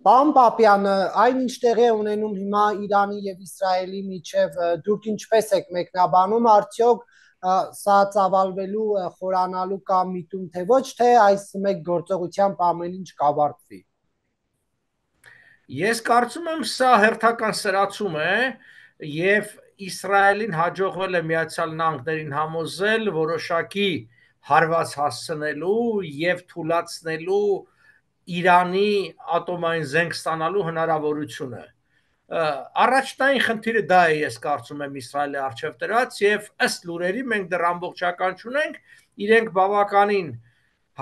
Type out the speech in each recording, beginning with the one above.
Պարոն Պապյանը, այն ինչ տեղի է ունենում հիմա Իրանի եւ Իսրայելի միջև, դուք ինչպես եք մեկնաբանում, արդյոք սա ծավալվելու, խորանալու կամ միտում, թե ոչ, թե այս մեկ գործողությամբ ամեն ինչ կավարտվի։ Ես կարծում եմ, սա հերթական սրացում է եւ Իսրայելին հաջողվել է Միացյալ Նահանգներին համոզել որոշակի հարված հասցնելու եւ թույլատնելու Իրանի ատոմային զենք ստանալու հնարավորությունը։ Առաջնային խնդիրը դա է, ես կարծում եմ, Իսրայելի առջև դրած եւ ըստ լուրերի մենք դեռ ամբողջական չունենք, իրենք բավականին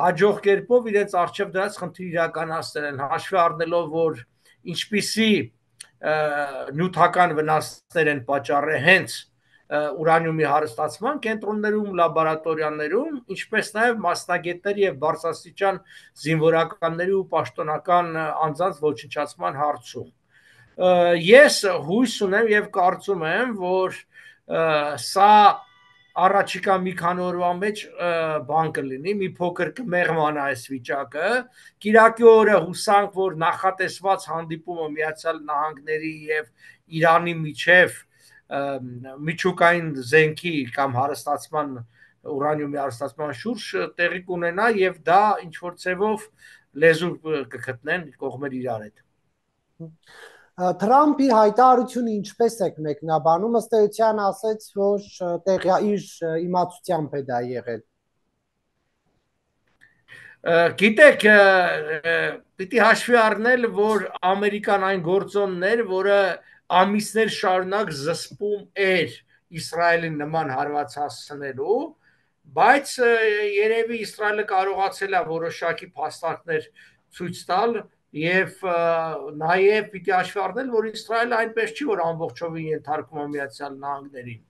հաջող կերպով իրենց առջև դրած խնդիրը իրականացնել են, հաշվի առնելով, որ ինչպիսի նյութական վնասներ են պատճառել հենց ուրանիումի հարստացման կենտրոններում, լաբորատորիաներում, ինչպես նաև մասնագետների եւ բարձրաստիճան զինվորականների ու պաշտոնական անձանց ոչնչացման հարցում։ Ես հույս ունեմ եւ կարծում եմ, որ սա առաջիկա մի քանի օրվա մեջ բան կլինի, մի փոքր կմեղմանա այս վիճակը։ Կիրակի օրը հուսանք, որ նախատեսված հանդիպումը Միացյալ Նահանգների եւ Իրանի միջև միջուկային զենքի կամ հարստացման ուրանիումի հարստացման շուրջ տեղի կունենա եւ դա ինչ որ ցևով լեզու կգտնեն կողմեր իրար հետ։ Թրամփի հայտարարությունը ինչպես եք մեկնաբանում, ըստ էության ասաց, որ իր իմացությամբ է դա եղել։ Գիտեք, պիտի հաշվի առնել, որ Ամերիկան այն գործոնն էր, որը ամիսներ շարունակ զսպում էր Իսրայելին նման հարված հասցնելու, բայց երևի Իսրայելը կարողացել է որոշակի փաստարկներ ցույց տալ եւ նաեւ պիտի հաշվի առնել, որ Իսրայելը այնպես չի, որ ամբողջովին ենթարկվում է Միացյալ Նահանգներին։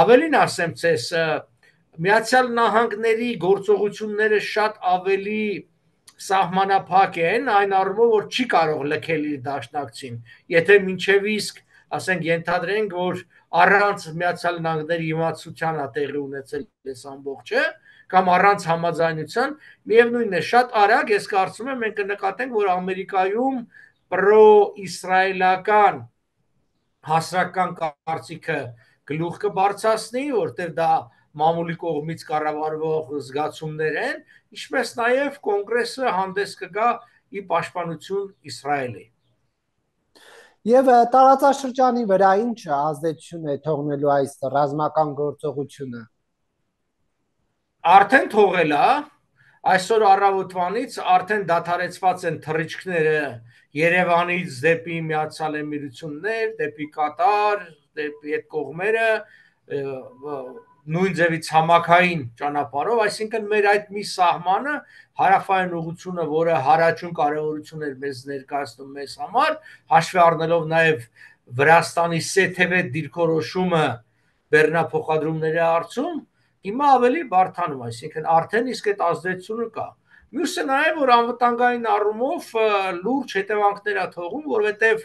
Ավելին ասեմ ցես, Միացյալ Նահանգների գործողությունները շատ ավելի սահմանափակ են, այն առումով, որ չի կարող լքել իր դաշնակցին։ Եթե մինչև իսկ, ասենք, ենթադրենք, որ առանց Միացյալ Նահանգների իմացության է տեղի ունեցել այս ամբողջը, կամ առանց համաձայնության, միևնույնն է, շատ արագ ես կարծում եմ մենք կնկատենք, որ Ամերիկայում պրո-իսրայելական հասարակական կարծիքը գլուխ կբարձրացնի, որտեղ դա մամուլի կողմից կառավարվող զգացումներ են, ինչպես նաև կոնգրեսը հանդես կգա ի պաշտպանություն Իսրայելի։ Եվ տարածաշրջանի վրա ինչ ազդեցություն է թողնելու այս ռազմական գործողությունը։ Արդեն թողել է, այսօր առավոտվանից արդեն դադարեցված են թռիչքները Երևանից դեպի Միացյալ Էմիրություններ, դեպի Կատար, դեպի այդ կողմերը, նույն ձևի ցամաքային ճանապարհով, այսինքն մեր այդ մի սահմանը հարավային ուղղությունը, որը հարաճուն կարևորություն էր մեզ ներկայացնում մեզ համար, հաշվի առնելով նաև Վրաստանի Սեթևե դիրքորոշումը բեռնափոխադրումների հարցում, հիմա ավելի բարդանում, այսինքն արդեն իսկ այդ ազդեցությունը կա։ Մյուսը նաև որ անվտանգային առումով լուրջ հետևանքներ է թողում, որովհետև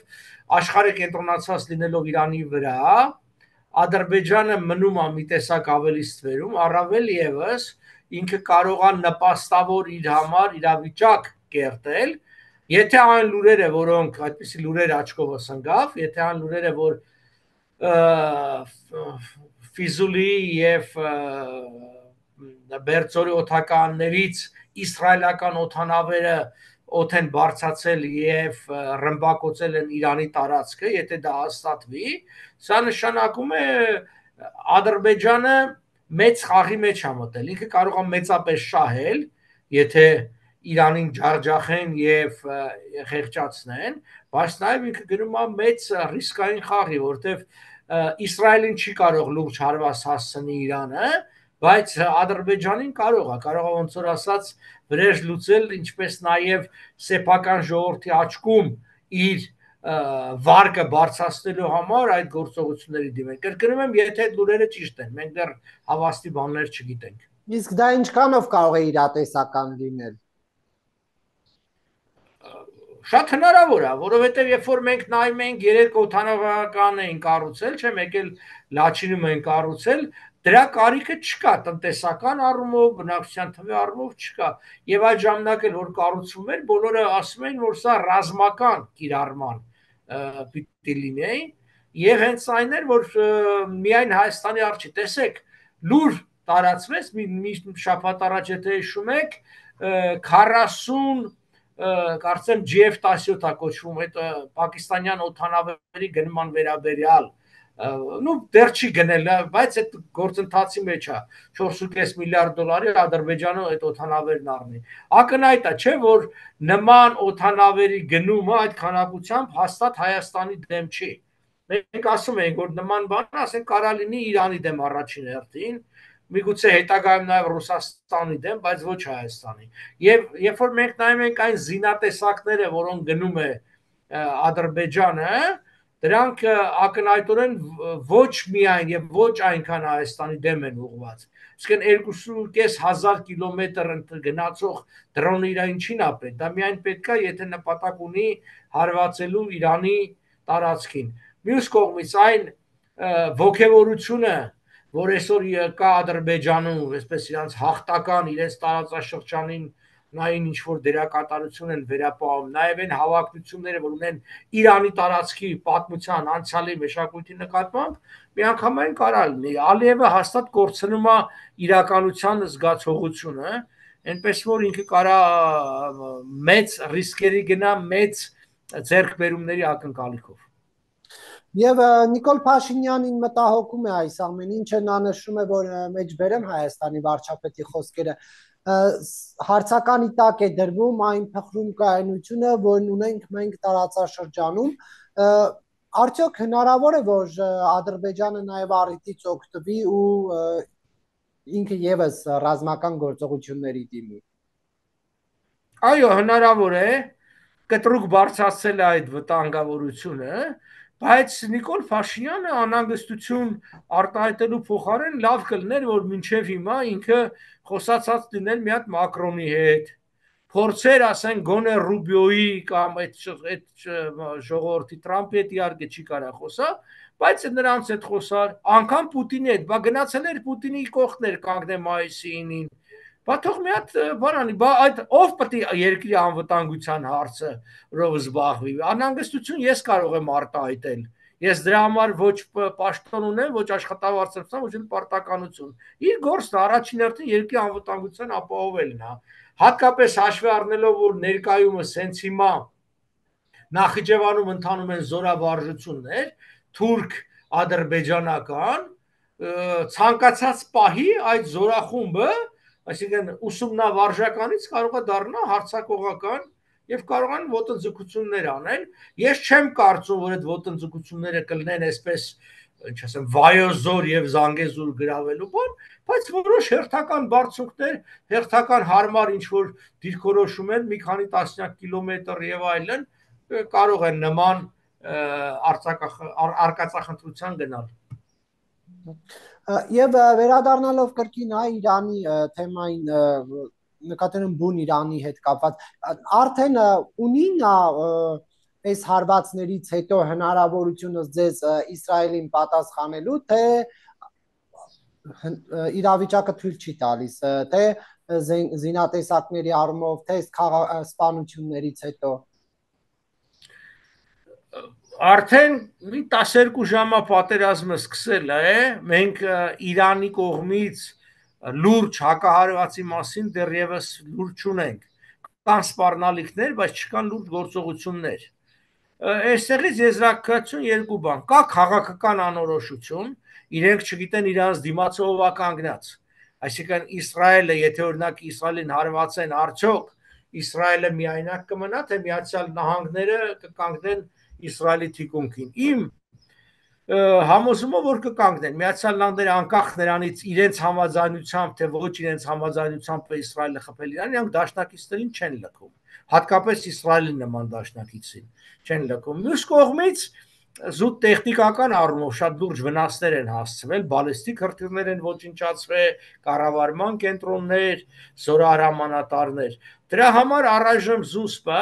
աշխարհը կենտրոնացած լինելով Իրանի վրա, Ադրբեջանը մնում է մի տեսակ ավելի ստվերում, առավել եւս ինքը կարող է նպաստավոր իր համար իրավիճակ կերտել, եթե այն լուրերը, որոնք այդպիսի լուրեր աչքովս ընկավ, եթե այն լուրերը, որ Ֆիզուլի եւ Բերձորի օդականներից իսրայելական օդանավերը օդ են բարձացել եւ ռմբակոծել են Իրանի տարածքը, եթե դա հաստատվի, սա նշանակում է Ադրբեջանը մեծ խաղի մեջ է մտել, ինքը կարող է մեծապես շահել, եթե Իրանին ջախջախեն եւ խեղճացնեն, բայց նաեւ ինքը գնում է մեծ ռիսկային խաղի, որտեվ Իսրայելին չի կարող լուրջ հարված հասցնի Իրանը, բայց Ադրբեջանին կարող է ոնց որ ասած վրեժ լուծել, ինչպես նաև սեփական ժողովրդի աչքում իր վարկը բարձրացնելու համար այդ գործողությունների դիմեն։ Կրկնում եմ, եթե այդ լուրերը ճիշտ են, մենք դեռ հավաստի բաներ չգիտենք։ Իսկ դա ինչքանով կարող է իրատեսական լինել։ Շատ հնարավոր է, որովհետև երբ որ մենք նայում ենք 3 օդանավական էին կառուցել, չէ՞ մեկ էլ Լաչինում են կառուցել, դրա կարիքը չկա տնտեսական առումով, բնակչության թվի առումով չկա։ Եվ այդ ժամանակ էլ որ կառուցվում էր, բոլորը ասում էին, որ սա ռազմական կիրառման պիտի լինի, եւ հենց այն էր, որ միայն Հայաստանի արժի, տեսեք, լուր տարածվեց մի շաբաթ առաջ, եթե հիշում եք, 40 կարծեմ GF-17-ա կոչվում, այդ պակիստանյան օդանավերի գնման վերաբերյալ, դեռ չի գնել, բայց այդ գործընթացի մեջ է, 4.5 միլիարդ դոլարի Ադրբեջանը այդ օդանավերն առնի։ Ակնհայտ է, չէ, որ նման օդանավերի գնումը այդ քանակությամբ հաստատ Հայաստանի դեմ չի։ Մենք ասում ենք, որ նման բան, ասենք, կարա լինի Իրանի դեմ առաջին հերթին, միգուցե հետագայում նաև Ռուսաստանի դեմ, բայց ոչ Հայաստանի։ Եվ երբ որ մենք նայում ենք այն զինատեսակները, որոնք գնում է Ադրբեջանը, դրանք ակնհայտորեն ոչ միայն եւ ոչ այնքան Հայաստանի դեմ են ուղղված։ Իսկ 2.500 կիլոմետր գնացող դրոնը իր ինչին է պետք։ Դա միայն պետք է, եթե նպատակ ունի հարվածելու Իրանի տարածքին։ Մյուս կողմից այն ոգևորությունը, որ այսօր կա Ադրբեջանում, այսպես իրանց հաղթական, իրենց տարածաշրջանին նային ինչ-որ դերակատարություն են վերապահում, նաև են հավակնությունները, որ ունեն Իրանի տարածքի պատմության, անցյալի, մշակույթի նկատմամբ, միանգամայն կարա լինի։ Ալիևը հաստատ կորցնում է իրականության զգացողությունը, այնպես որ ինքը կարա մեծ ռիսկերի գնա, մեծ ձեռքբերումների ակնկալիքով։ Եվ Նիկոլ Փաշինյանին մտահոգում է այս ամեն ինչը, նա նշում է, որ մեջ բերեմ Հայաստանի վարչապետի խոսքերը, հարցականի տակ է դրվում այն փխրուն կայունությունը, որն ունենք մենք տարածաշրջանում, արդյոք հնարավոր է, որ Ադրբեջանը նաև առիթից օգտվի ու ինքը եւս ռազմական գործողությունների դիմի։ Այո, հնարավոր է, կտրուկ բարձրացել է այդ վտանգավորությունը, բայց Նիկոլ Փաշինյանը անհանգստություն արտահայտելու փոխարեն լավ կլներ, որ մինչև հիմա ինքը խոսացած լինել մի հատ Մակրոնի հետ, փորձեր, ասեն, գոնե Ռուբիոյի կամ այդ ժողովրդի Տրամփի հետ իհարկե չի կարա խոսա, բայց նրանց հետ խոսար, անգամ Պուտինի հետ, բա գնացել էր Պուտինի կողքներ կանգնե մայիսի 9-ին, բա թող մի հատ բան անի, բա այդ ով պետք է երկրի անվտանգության հարցը ռով զբաղվի։ Անհանգստություն ես կարող եմ արտահայտել։ Ես դրա համար ոչ պաշտոն ունեմ, ոչ աշխատավարձություն, ոչ էլ պարտականություն։ Իր գործն առաջին հերթին երկրի անվտանգության ապահովելն է։ Հատկապես հաշվի առնելով, որ ներկայումս հենց հիմա Նախիջևանում ընթանում են զորավարժություններ, թուրք-ադրբեջանական, ցանկացած պահի այդ զորախումբը, այսինքն ուսումնավարժականից կարող է դառնա հարձակողական եւ կարող են ոտնձգություններ անել։ Ես չեմ կարծում, որ այդ ոտնձգությունները կլինեն այսպես, ինչ ասեմ, վայոզոր եւ Զանգեզուր գրավելու բան, բայց որոշ հերթական բարձունքներ, հերթական հարմար ինչ որ դիրքորոշում են, մի քանի տասնյակ կիլոմետր եւ այլն, կարող են նման արկածախնդրության գնալ։ Եվ վերադառնալով կրկին Իրանի թեմային, նկատի ունեմ բուն Իրանի հետ կապված, արդեն ունի նա այս հարվածներից հետո հնարավորությունը ձեզ Իսրայելին պատասխանելու, թե իրավիճակը թույլ չի տալիս, թե զինատեսակների առումով, թե սպանություններից հետո։ Արդեն 12 ժամա պատերազմը սկսել է, մենք Իրանի կողմից լուրջ հակահարվածի մասին դեռևս լուրջ չունենք։ Կան սպառնալիքներ, բայց չկան լուրջ գործողություններ։ Այստեղից եզրակացություն երկու բան։ Կա քաղաքական անորոշություն, իրենք չգիտեն իրանց դիմացը ով է կանգնած։ Այսինքն Իսրայելը, եթե օրինակ Իսրայելին հարվածեն, արդյոք Իսրայելը միայնակ կմնա, թե Միացյալ Նահանգները կկանգնեն Իսրայելի թիկունքին։ Իմ համոզումը, որ կկանգնեն Միացյալ Նահանգները, անկախ նրանից իրենց համաձայնությամբ, թե ոչ իրենց համաձայնությամբ Իսրայելը խփել Իրանին, իրանք դաշնակիցներին չեն լքում, հատկապես Իսրայելի նման դաշնակիցին չեն լքում։ Մյուս կողմից զուտ տեխնիկական առումով շատ լուրջ վնասներ են հասցվել, բալիստիկ հրթիռներ են ոչնչացվել, կառավարման կենտրոններ, զորահրամանատարներ։ Դրա համար առայժմ զուսպը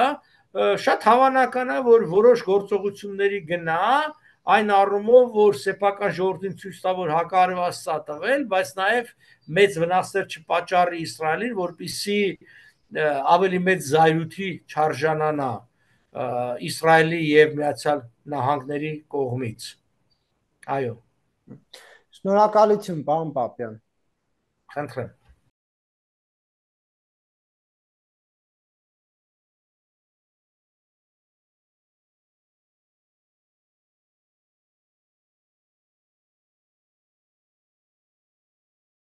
շատ հավանական է, որ որոշ գործողությունների գնա, այն առումով, որ սեփական ժողովրդին ցույց տա, որ հակարվածա տվել, բայց նաև մեծ վնասներ չպատճառի Իսրայելին, որպիսի ավելի մեծ զայրույթի չարժանանա Իսրայելի եւ Միացյալ Նահանգների կողմից։ Այո։ Շնորհակալություն, պարոն Պապյան։ Խնդրեմ։